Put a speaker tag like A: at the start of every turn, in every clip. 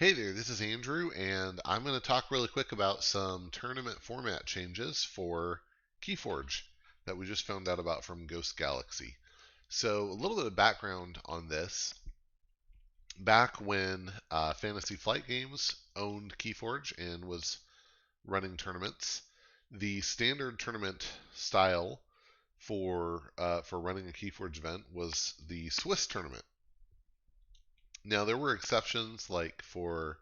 A: Hey there, this is Andrew, and I'm going to talk really quick about some tournament format changes for KeyForge that we just found out about from Ghost Galaxy. So, a little bit of background on this. Back when Fantasy Flight Games owned KeyForge and was running tournaments, the standard tournament style for running a KeyForge event was the Swiss tournament. Now, there were exceptions, like for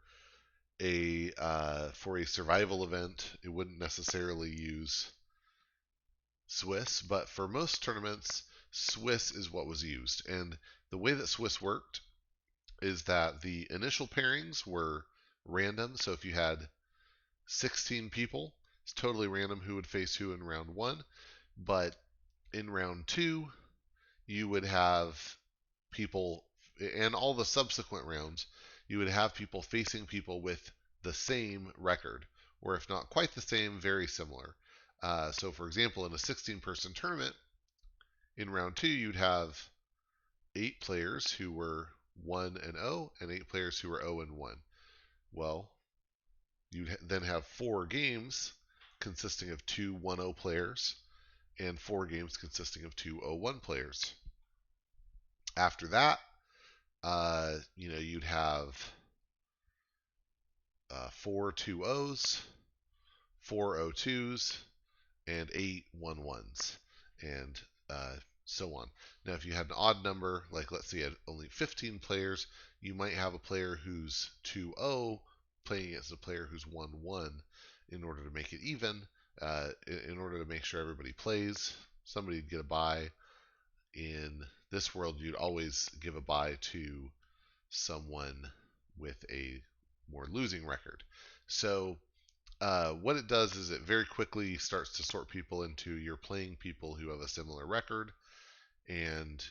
A: a survival event, it wouldn't necessarily use Swiss, but for most tournaments, Swiss is what was used. And the way that Swiss worked is that the initial pairings were random. So if you had 16 people, it's totally random who would face who in round one. But in round two, you would have people, and all the subsequent rounds, you would have people facing people with the same record, or if not quite the same, very similar. So, for example, in a 16-person tournament, in round two, you'd have 8 players who were 1 and 0, and 8 players who were 0 and 1. Well, you'd then have 4 games consisting of two 1-0 players, and 4 games consisting of two 0-1 players. After that, you'd have 4 2-0s, 4 0-2s, and 8 1-1s, and so on. Now, if you had an odd number, like let's say you had only 15 players, you might have a player who's 2-0 playing against a player who's 1-1 in order to make it even, in order to make sure everybody plays. Somebody would get a bye. In this world, you'd always give a bye to someone with a more losing record. So what it does is it very quickly starts to sort people into you're playing people who have a similar record, and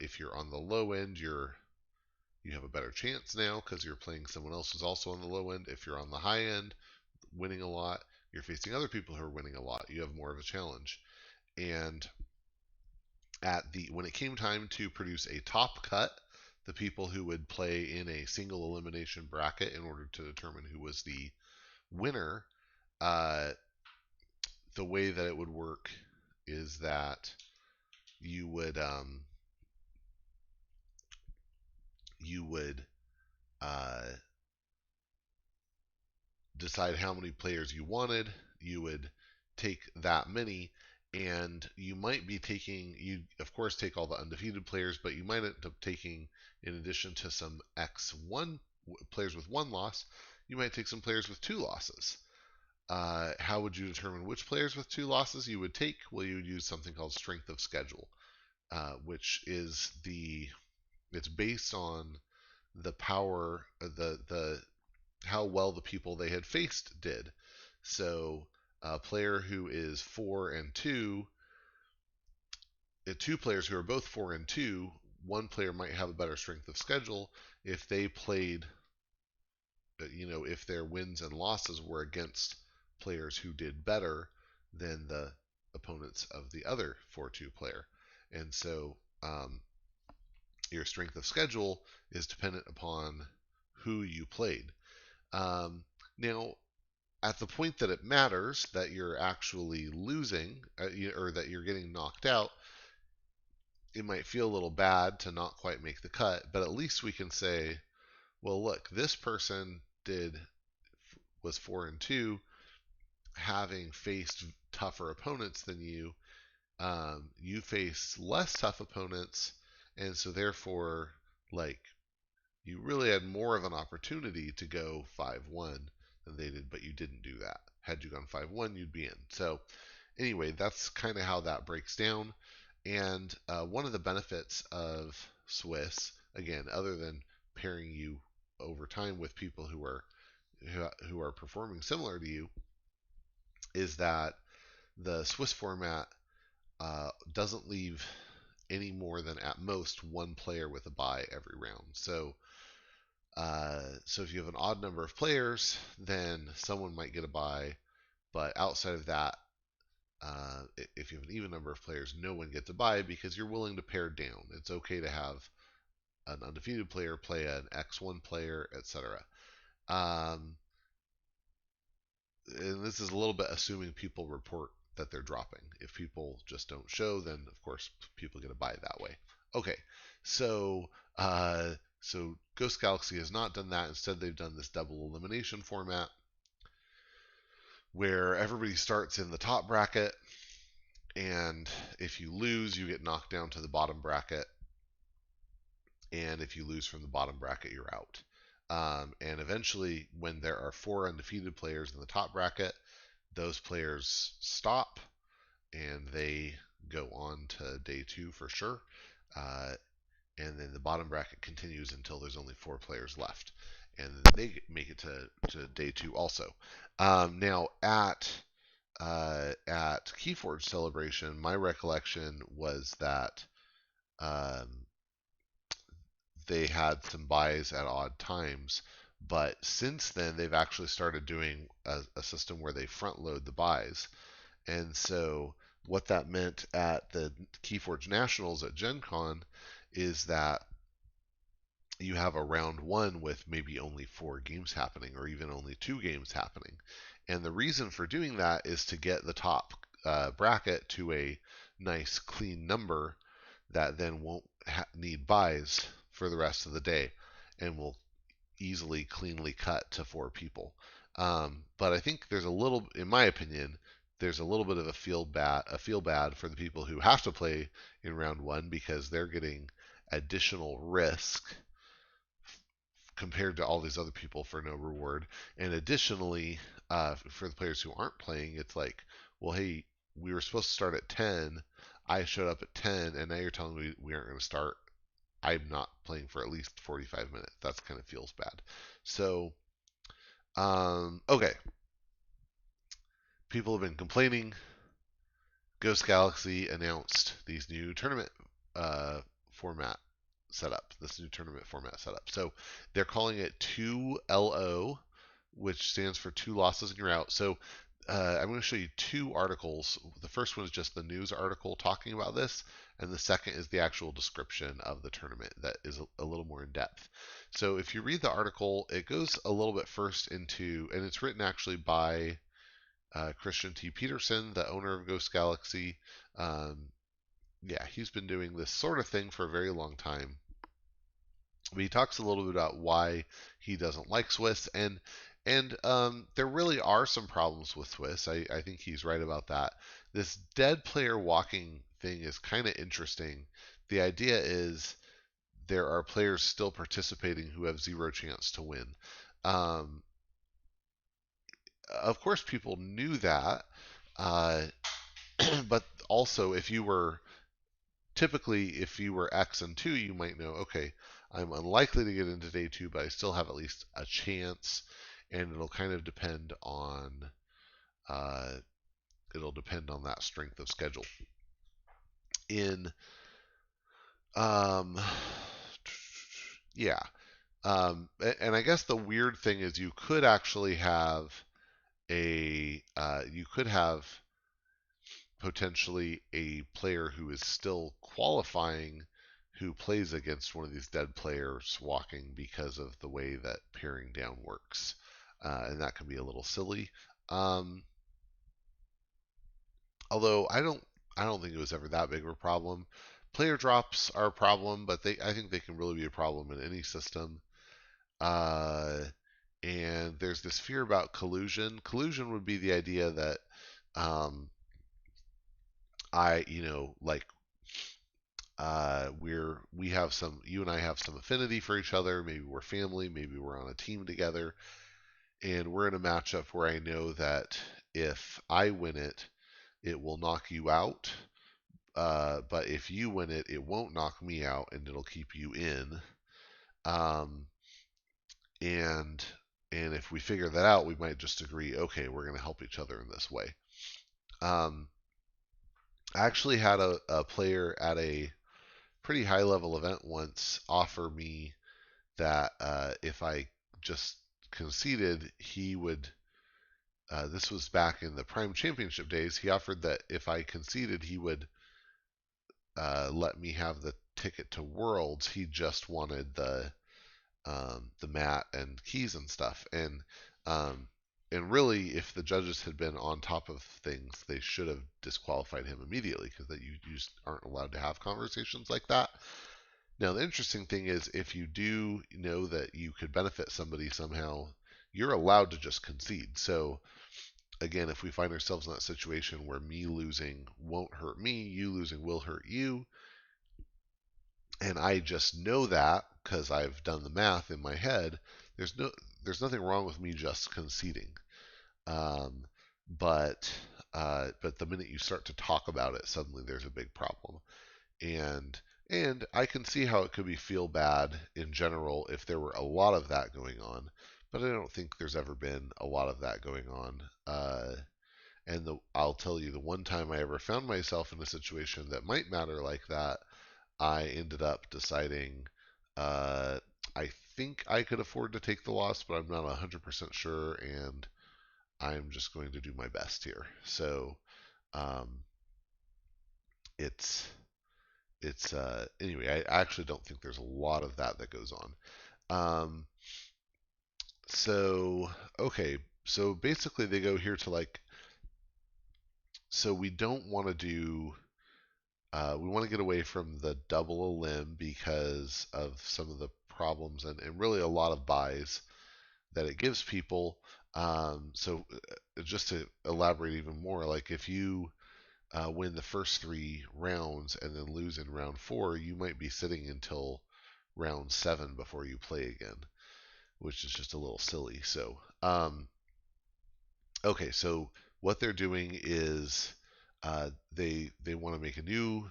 A: if you're on the low end, you have a better chance now because you're playing someone else who's also on the low end. If you're on the high end, winning a lot, you're facing other people who are winning a lot. You have more of a challenge. And when it came time to produce a top cut, the people who would play in a single elimination bracket in order to determine who was the winner, uh, the way that it would work is that you would uh, decide how many players you wanted. You would take that many, and you might be you of course take all the undefeated players, but you might end up taking, in addition to some X1 players with 1 loss, you might take some players with 2 losses. How would you determine which players with 2 losses you would take? Well, you would use something called strength of schedule, which is it's based on the power, the how well the people they had faced did. So a player who is 4 and 2, 2 players who are both 4 and 2, one player might have a better strength of schedule if they played, if their wins and losses were against players who did better than the opponents of the other 4-2 player. And so your strength of schedule is dependent upon who you played. Now, at the point that it matters, that you're actually losing, or that you're getting knocked out, it might feel a little bad to not quite make the cut, but at least we can say, well, look, this person was 4 and 2, having faced tougher opponents than you. You face less tough opponents, and so therefore, like, you really had more of an opportunity to go 5-1 than they did, but you didn't do that. Had you gone 5-1, you'd be in. So anyway, that's kind of how that breaks down. And one of the benefits of Swiss, again, other than pairing you over time with people who are performing similar to you, is that the Swiss format doesn't leave any more than at most 1 player with a bye every round. So if you have an odd number of players, then someone might get a bye, but outside of that, if you have an even number of players, no one gets a bye because you're willing to pare down. It's okay to have an undefeated player play an X1 player, etc. Um, and this is a little bit assuming people report that they're dropping. If people just don't show, then of course people get a buy that way. Okay, so so Ghost Galaxy has not done that. Instead, they've done this double elimination format where everybody starts in the top bracket, and if you lose, you get knocked down to the bottom bracket, and if you lose from the bottom bracket, you're out. And eventually, when there are 4 undefeated players in the top bracket, those players stop and they go on to day 2 for sure. And then the bottom bracket continues until there's only 4 players left, and they make it to day 2 also. Now at KeyForge Celebration, my recollection was that they had some buys at odd times, but since then they've actually started doing a system where they front load the buys. And so what that meant at the KeyForge Nationals at Gen Con is that you have a round 1 with maybe only 4 games happening, or even only 2 games happening. And the reason for doing that is to get the top bracket to a nice clean number that then won't need buys for the rest of the day, and will easily cleanly cut to 4 people. But I think there's a little, in my opinion, there's a little bit of a feel bad for the people who have to play in round 1, because they're getting additional risk compared to all these other people for no reward. And additionally, for the players who aren't playing, it's like, well, hey, we were supposed to start at 10. I showed up at 10, and now you're telling me we aren't going to start. I'm not playing for at least 45 minutes. That kind of feels bad. So, okay. People have been complaining. Ghost Galaxy announced these new tournament format setup. This new tournament format setup. So they're calling it 2LO, which stands for 2 losses and you're out. So I'm going to show you 2 articles. The first one is just the news article talking about this, and the second is the actual description of the tournament that is a little more in depth. So if you read the article, it goes a little bit first into, and it's written actually by Christian T. Peterson, the owner of Ghost Galaxy. Yeah, he's been doing this sort of thing for a very long time. But he talks a little bit about why he doesn't like Swiss, and there really are some problems with Swiss. I think he's right about that. This dead player walking thing is kind of interesting. The idea is there are players still participating who have 0 chance to win. Of course, people knew that, but also if you were X and 2, you might know, okay, I'm unlikely to get into day 2, but I still have at least a chance, and it'll kind of depend on that strength of schedule. In yeah, and I guess the weird thing is you could actually have potentially a player who is still qualifying who plays against one of these dead players walking because of the way that paring down works. And that can be a little silly. Although I don't think it was ever that big of a problem. Player drops are a problem, but I think they can really be a problem in any system. And there's this fear about collusion. Collusion would be the idea that you and I have some affinity for each other. Maybe we're family. Maybe we're on a team together, and we're in a matchup where I know that if I win it, it will knock you out. But if you win it, it won't knock me out, and it'll keep you in. And if we figure that out, we might just agree, okay, we're going to help each other in this way. I actually had a player at a pretty high level event once offer me that if I just conceded, he would. This was back in the Prime Championship days. He offered that if I conceded, he would let me have ticket to Worlds. He just wanted the mat and keys and stuff. And really, if the judges had been on top of things, they should have disqualified him immediately, because that you just aren't allowed to have conversations like that. Now, the interesting thing is, if you do know that you could benefit somebody somehow, you're allowed to just concede. So, again, if we find ourselves in that situation where me losing won't hurt me, you losing will hurt you, and I just know that because I've done the math in my head, there's nothing wrong with me just conceding. Um, but the minute you start to talk about it, suddenly there's a big problem. And I can see how it could be feel bad in general if there were a lot of that going on, but I don't think there's ever been a lot of that going on. I'll tell you, the one time I ever found myself in a situation that might matter like that, I ended up deciding I think I could afford to take the loss, but I'm not 100% sure, and I'm just going to do my best here. So um, it's anyway. I actually don't think there's a lot of that goes on. Um, so okay, so basically they go here to like, so we don't want to do. We want to get away from the double elim because of some of the problems and really a lot of buys that it gives people. Just to elaborate even more, like if you win the first 3 rounds and then lose in round 4, you might be sitting until round 7 before you play again, which is just a little silly. Okay, so what they're doing is they want to make a new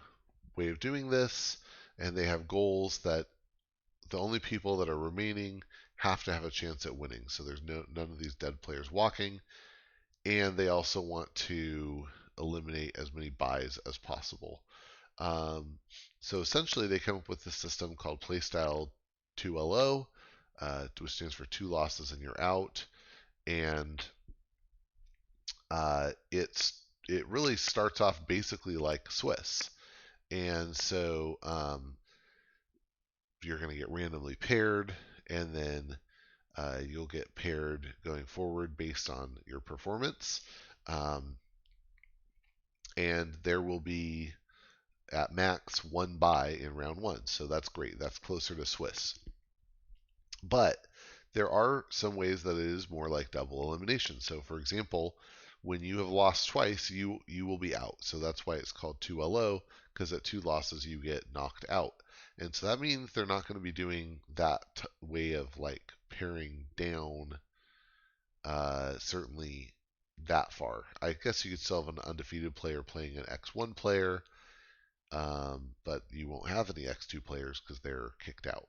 A: way of doing this, and they have goals that the only people that are remaining have to have a chance at winning. So there's none of these dead players walking, and they also want to eliminate as many buys as possible. So essentially, they come up with this system called Playstyle 2LO, which stands for 2 losses and you're out. And it really starts off basically like Swiss. And so you're going to get randomly paired, and then you'll get paired going forward based on your performance. And there will be at max 1 buy in round 1. So that's great. That's closer to Swiss. But there are some ways that it is more like double elimination. So for example, when you have lost twice, you will be out. So that's why it's called 2LO, because at 2 losses you get knocked out. And so that means they're not going to be doing that way of like paring down certainly that far. I guess you could still have an undefeated player playing an X1 player, but you won't have any X2 players because they're kicked out.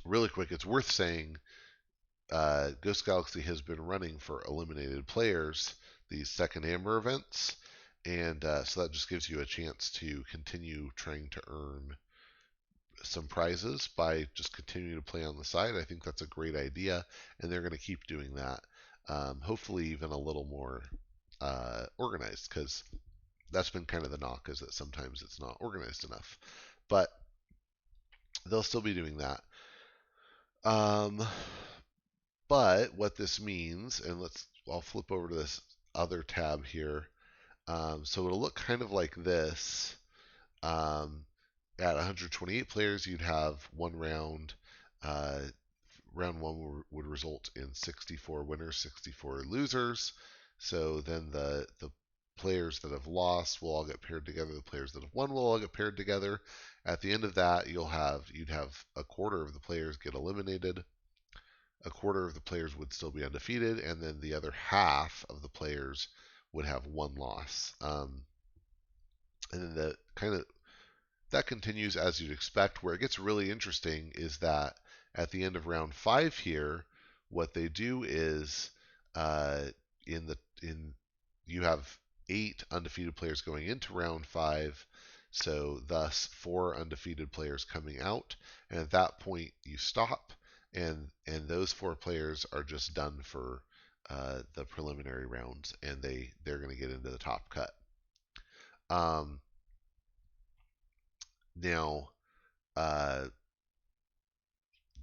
A: Really quick, it's worth saying Ghost Galaxy has been running for eliminated players these second Amber events, and so that just gives you a chance to continue trying to earn some prizes by just continuing to play on the side. I think that's a great idea, and they're going to keep doing that. Hopefully, even a little more organized, because that's been kind of the knock, is that sometimes it's not organized enough. But they'll still be doing that. But what this means, and I'll flip over to this other tab here. So it'll look kind of like this. At 128 players, you'd have 1 round. Round 1 would result in 64 winners, 64 losers. So then the players that have lost will all get paired together. The players that have won will all get paired together. At the end of that, you'd have a quarter of the players get eliminated. A quarter of the players would still be undefeated, and then the other half of the players would have 1 loss. And then that continues as you'd expect. Where it gets really interesting is that at the end of round 5 here, what they do is you have 8 undefeated players going into round 5, so thus 4 undefeated players coming out, and at that point you stop, and those 4 players are just done for the preliminary rounds, and they're going to get into the top cut. Now, uh,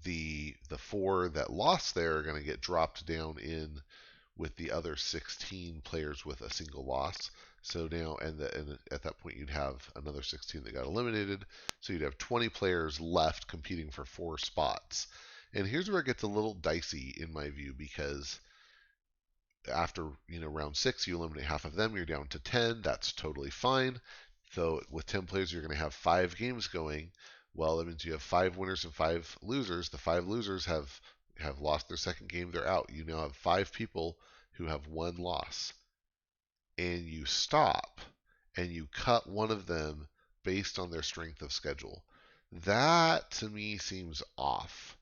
A: the 4 that lost there are going to get dropped down in with the other 16 players with a single loss. So now, and at that point, you'd have another 16 that got eliminated. So you'd have 20 players left competing for 4 spots. And here's where it gets a little dicey in my view, because after round 6, you eliminate half of them. You're down to 10. That's totally fine. So with 10 players, you're going to have 5 games going. Well, that means you have 5 winners and 5 losers. The 5 losers have lost their second game. They're out. You now have 5 people who have 1 loss, and you stop and you cut one of them based on their strength of schedule. That to me seems off.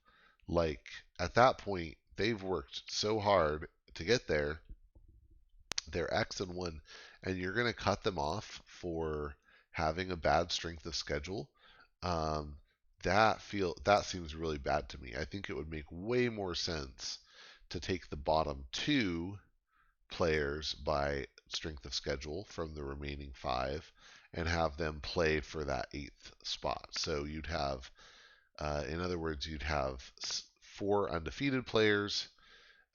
A: Like at that point, they've worked so hard to get there. They're X and 1, and you're going to cut them off for having a bad strength of schedule. Um, that seems really bad to me. I think it would make way more sense to take the bottom 2 players by strength of schedule from the remaining 5 and have them play for that 8th spot. So you'd have, in other words, you'd have 4 undefeated players.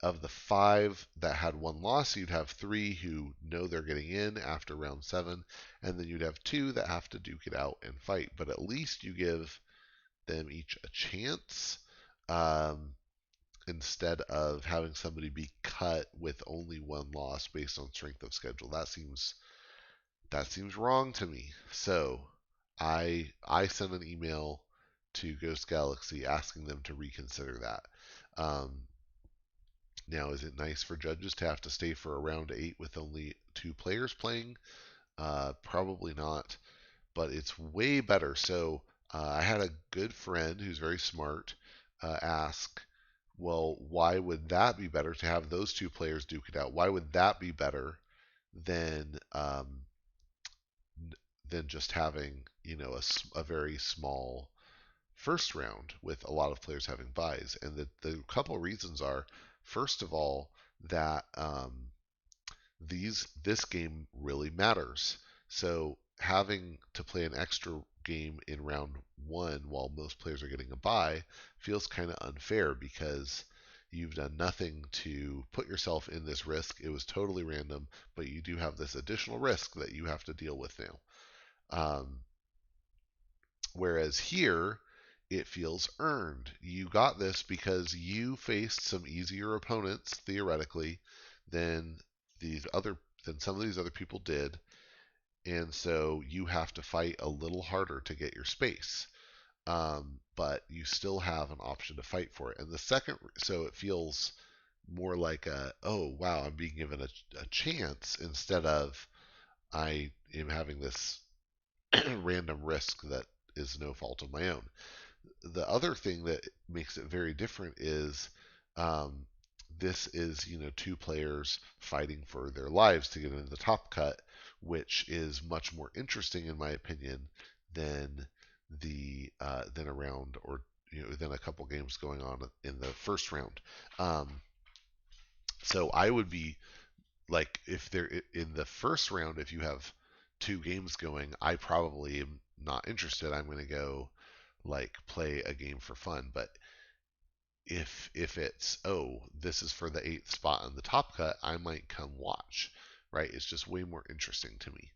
A: Of the 5 that had 1 loss, you'd have 3 who know they're getting in after round 7, and then you'd have 2 that have to duke it out and fight. But at least you give them each a chance, instead of having somebody be cut with only 1 loss based on strength of schedule. That seems wrong to me. So I sent an email to Ghost Galaxy asking them to reconsider that. Now, is it nice for judges to have to stay for a round 8 with only 2 players playing? Probably not, but it's way better. So I had a good friend who's very smart ask, well, why would that be better to have those 2 players duke it out? Why would that be better than just having a very small first round with a lot of players having buys? And the couple reasons are, first of all, that this game really matters. So having to play an extra game in round 1 while most players are getting a bye feels kind of unfair, because you've done nothing to put yourself in this risk. It was totally random, but you do have this additional risk that you have to deal with now. Whereas here, it feels earned. You got this because you faced some easier opponents, theoretically, than some of these other people did, and so you have to fight a little harder to get your space. But you still have an option to fight for it. And the second, so it feels more like oh wow, I'm being given a chance, instead of I am having this random risk that is no fault of my own. The other thing that makes it very different is, this is 2 players fighting for their lives to get into the top cut, which is much more interesting in my opinion than than a round, or than a couple games going on in the first round. So I would be like, if they're in the first round, if you have 2 games going, I probably am not interested. I'm going to go like play a game for fun. But if it's, oh, this is for the 8th spot on the top cut, I might come watch. Right? It's just way more interesting to me.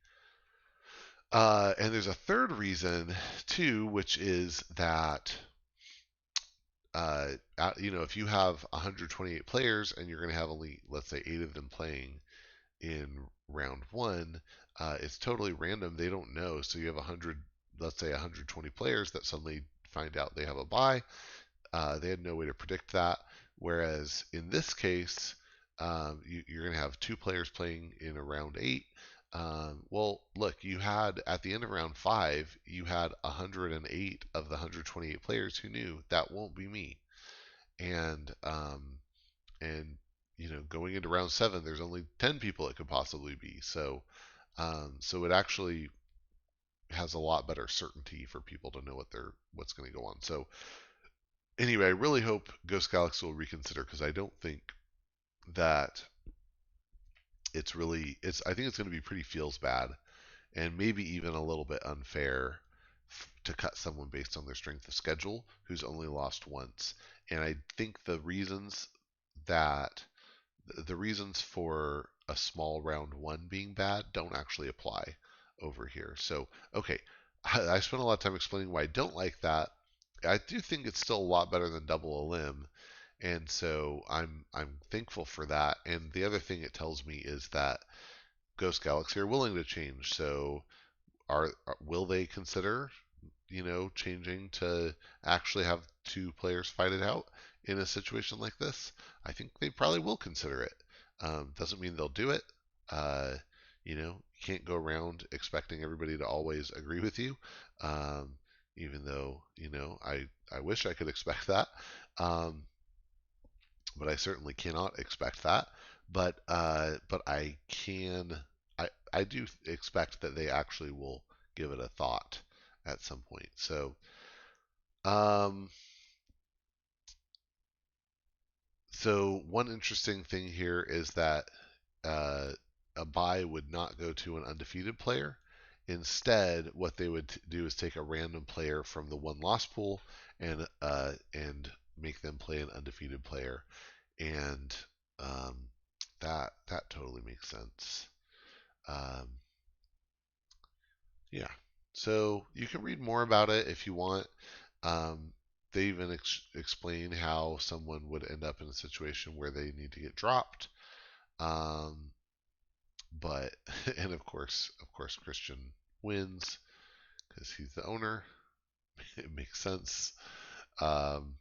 A: And there's a third reason too, which is that if you have 128 players and you're going to have only, let's say, 8 of them playing in round 1, it's totally random. They don't know. So you have 100, let's say 120 players that suddenly find out they have a bye. They had no way to predict that. Whereas in this case, you're going to have 2 players playing in a round 8. Well, look, you had at the end of round 5, you had 108 of the 128 players who knew that won't be me. And going into round 7, there's only 10 people it could possibly be. So it actually has a lot better certainty for people to know what's going to go on. So anyway, I really hope Ghost Galaxy will reconsider, because I don't think that I think it's going to be pretty feels bad, and maybe even a little bit unfair to cut someone based on their strength of schedule who's only lost once. And I think that the reasons for a small round one being bad don't actually apply over here. So, okay, I spent a lot of time explaining why I don't like that. I do think it's still a lot better than Double Elim, and so I'm thankful for that. And the other thing it tells me is that Ghost Galaxy are willing to change. So, will they consider changing to actually have two players fight it out in a situation like this? I think they probably will consider it. Doesn't mean they'll do it. Uh, you can't go around expecting everybody to always agree with you. Even though, I wish I could expect that. Um, but I certainly cannot expect that. But I do expect that they actually will give it a thought at some point. Um, so one interesting thing here is that uh, a bye would not go to an undefeated player. Instead, what they would do is take a random player from the one loss pool and make them play an undefeated player, and um, that totally makes sense. Um, yeah. So you can read more about it if you want. Um, they even explain how someone would end up in a situation where they need to get dropped. Um, but and of course, Christian wins because he's the owner. It makes sense. Um,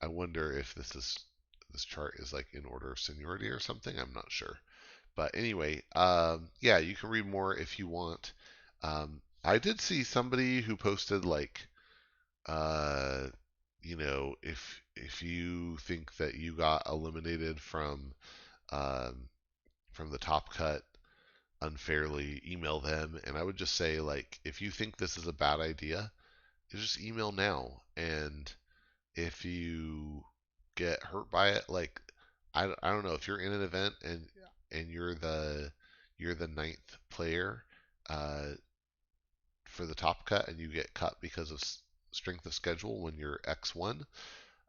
A: I wonder if this chart is like in order of seniority or something. I'm not sure. But anyway, yeah, you can read more if you want. I did see somebody who posted like, uh, if you think that you got eliminated from the top cut unfairly, email them. And I would just say like, if you think this is a bad idea, just email now. And if you get hurt by it, like I don't know if you're in an event and you're the ninth player uh, for the top cut and you get cut because of strength of schedule when you're X1,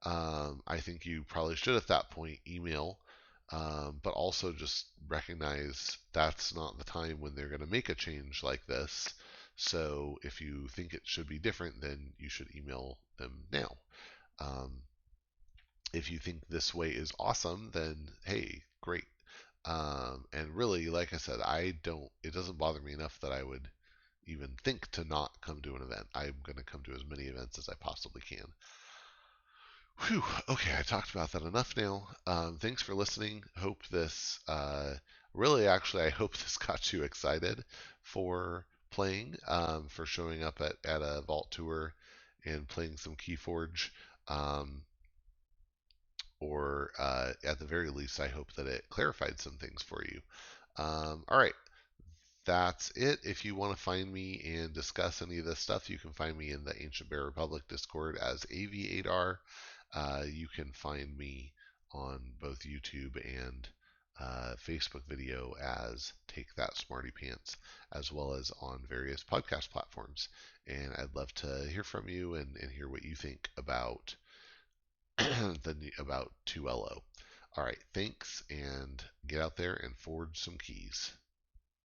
A: I think you probably should at that point email, but also just recognize that's not the time when they're going to make a change like this. So if you think it should be different, then you should email them now. Um, if you think this way is awesome, then hey, great. And really, like I said, it doesn't bother me enough that I would even think to not come to an event. I'm going to come to as many events as I possibly can. Whew. Okay, I talked about that enough now. Thanks for listening. I hope this got you excited for playing, for showing up at a Vault Tour and playing some KeyForge. Um, or at the very least, I hope that it clarified some things for you. All right, that's it. If you want to find me and discuss any of this stuff, you can find me in the Ancient Bear Republic Discord as AV8R. You can find me on both YouTube and Facebook video as Take That Smarty Pants, as well as on various podcast platforms. And I'd love to hear from you and hear what you think about about 2LO. All right, thanks, and get out there and forge some keys.